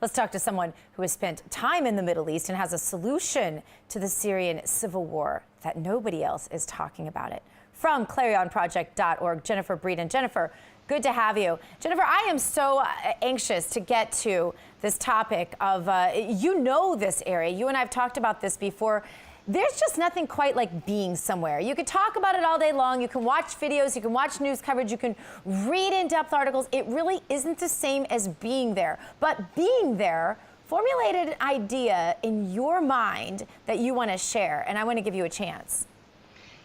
Let's talk to someone who has spent time in the Middle East and has a solution to the Syrian civil war that nobody else is talking about it. From ClarionProject.org, Jennifer Breedon. Jennifer, good to have you. Jennifer, I am so anxious to get to this topic of, you know this area. You and I have talked about this before. There's just nothing quite like being somewhere. You can talk about it all day long. You can watch videos. You can watch news coverage. You can read in-depth articles. It really isn't the same as being there. But being there formulated an idea in your mind that you want to share, and I want to give you a chance.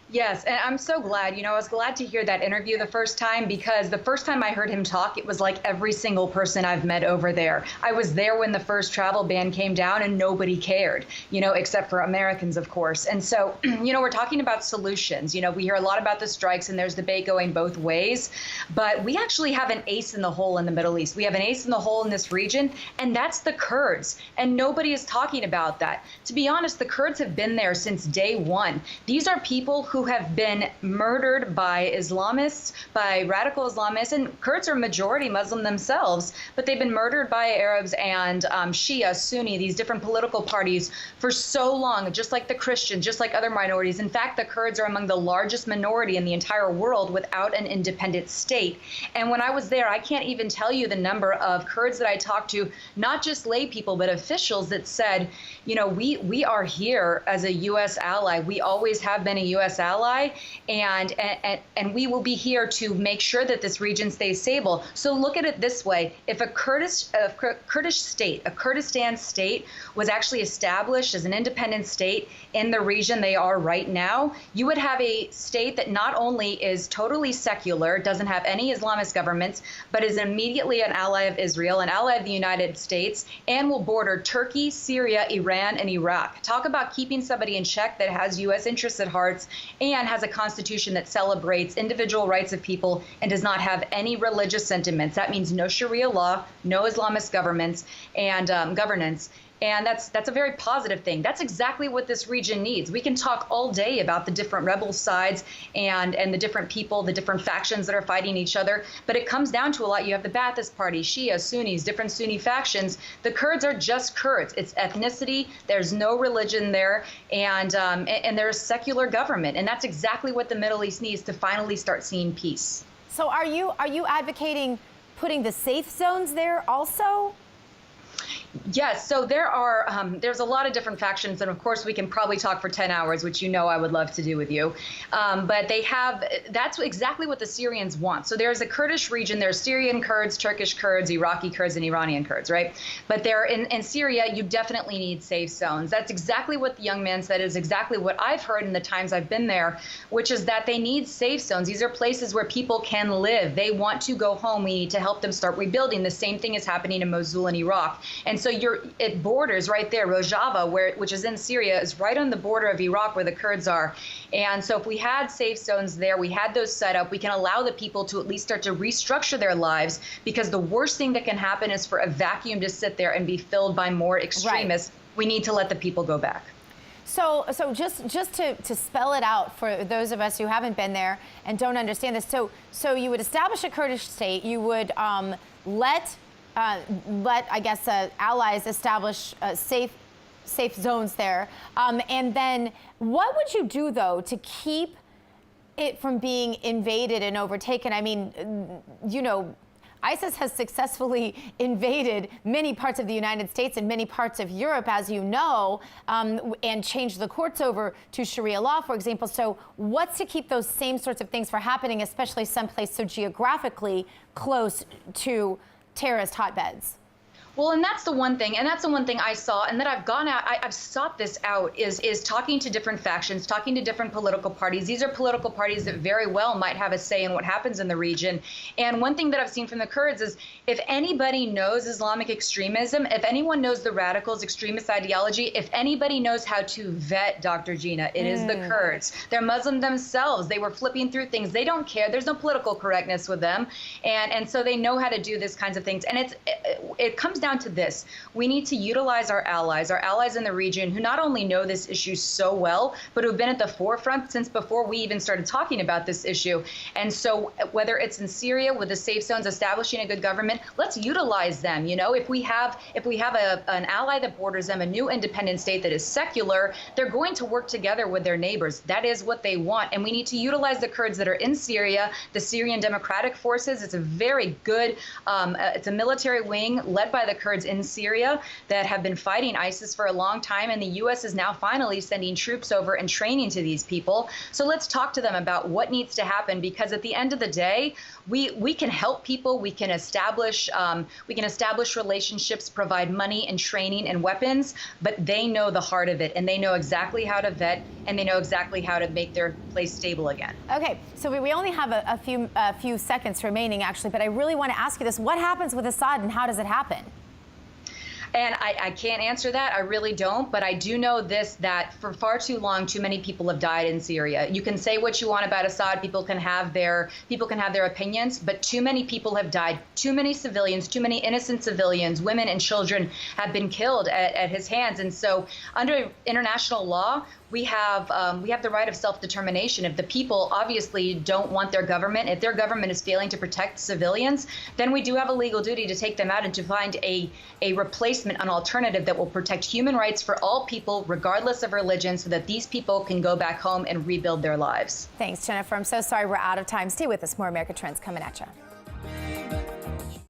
Yes, and I'm so glad. I was glad to hear that interview the first time, because the first time I heard him talk, it was like every single person I've met over there. I was there when the first travel ban came down and nobody cared, except for Americans, of course. And so, we're talking about solutions. We hear a lot about the strikes and there's debate going both ways, but we actually have an ace in the hole in the Middle East. We have an ace in the hole in this region, and that's the Kurds. And nobody is talking about that. To be honest, the Kurds have been there since day one. These are people who have been murdered by Islamists, by radical Islamists, and Kurds are majority Muslim themselves, but they've been murdered by Arabs and Shia, Sunni, these different political parties for so long, just like the Christians, just like other minorities. In fact, the Kurds are among the largest minority in the entire world without an independent state. And when I was there, I can't even tell you the number of Kurds that I talked to, not just lay people, but officials that said, we are here as a U.S. ally. We always have been a U.S. ally, and we will be here to make sure that this region stays stable. So look at it this way: if a Kurdish state, a Kurdistan state, was actually established as an independent state in the region they are right now, you would have a state that not only is totally secular, doesn't have any Islamist governments, but is immediately an ally of Israel, an ally of the United States, and will border Turkey, Syria, Iran, and Iraq. Talk about keeping somebody in check that has U.S. interests at heart and has a constitution that celebrates individual rights of people and does not have any religious sentiments. That means no Sharia law, no Islamist governments and governance. And that's a very positive thing. That's exactly what this region needs. We can talk all day about the different rebel sides and the different people, the different factions that are fighting each other. But it comes down to a lot. You have the Ba'athist Party, Shia, Sunnis, different Sunni factions. The Kurds are just Kurds. It's ethnicity. There's no religion there. And there's secular government. And that's exactly what the Middle East needs to finally start seeing peace. So are you advocating putting the safe zones there also? Yes, so there's a lot of different factions, and of course we can probably talk for 10 hours, which I would love to do with you. But that's exactly what the Syrians want. So there's a Kurdish region, there's Syrian Kurds, Turkish Kurds, Iraqi Kurds, and Iranian Kurds, right? But there in Syria, you definitely need safe zones. That's exactly what the young man said, is exactly what I've heard in the times I've been there, which is that they need safe zones. These are places where people can live. They want to go home. We need to help them start rebuilding. The same thing is happening in Mosul and Iraq. And so it borders right there. Rojava, which is in Syria, is right on the border of Iraq where the Kurds are. And so if we had safe zones there, we had those set up, we can allow the people to at least start to restructure their lives, because the worst thing that can happen is for a vacuum to sit there and be filled by more extremists. Right. We need to let the people go back. So just to spell it out for those of us who haven't been there and don't understand this. So you would establish a Kurdish state. You would let I guess allies establish safe zones there, and then what would you do though to keep it from being invaded and overtaken? I mean, ISIS has successfully invaded many parts of the United States and many parts of Europe, as you know, and changed the courts over to Sharia law, for example. So what's to keep those same sorts of things from happening, especially someplace so geographically close to terrorist hotbeds? Well, and that's the one thing, I saw, and that I've gone out, I've sought this out, is talking to different factions, talking to different political parties. These are political parties that very well might have a say in what happens in the region. And one thing that I've seen from the Kurds is, if anybody knows Islamic extremism, if anyone knows the radicals' extremist ideology, if anybody knows how to vet, Dr. Gina, it is the Kurds. They're Muslim themselves. They were flipping through things. They don't care. There's no political correctness with them. And so they know how to do these kinds of things. And it comes down down to this. We need to utilize our allies in the region who not only know this issue so well, but who have been at the forefront since before we even started talking about this issue. And so whether it's in Syria with the safe zones, establishing a good government, let's utilize them. You know, if we have an ally that borders them, a new independent state that is secular, they're going to work together with their neighbors. That is what they want. And we need to utilize the Kurds that are in Syria, the Syrian Democratic Forces. It's a very good, it's a military wing led by the Kurds in Syria that have been fighting ISIS for a long time. And the U.S. is now finally sending troops over and training to these people. So let's talk to them about what needs to happen, because at the end of the day, we can help people. We can establish relationships, provide money and training and weapons, but they know the heart of it, and they know exactly how to vet, and they know exactly how to make their place stable again. Okay, so we only have a few seconds remaining, actually, but I really want to ask you this. What happens with Assad, and how does it happen? And I can't answer that. I really don't. But I do know this, that for far too long, too many people have died in Syria. You can say what you want about Assad. People can have their opinions, but too many people have died. Too many civilians, too many innocent civilians, women and children have been killed at his hands. And so under international law, we have the right of self-determination. If the people obviously don't want their government, if their government is failing to protect civilians, then we do have a legal duty to take them out and to find a replacement, an alternative that will protect human rights for all people, regardless of religion, so that these people can go back home and rebuild their lives. Thanks, Jennifer. I'm so sorry we're out of time. Stay with us. More America Trends coming at you.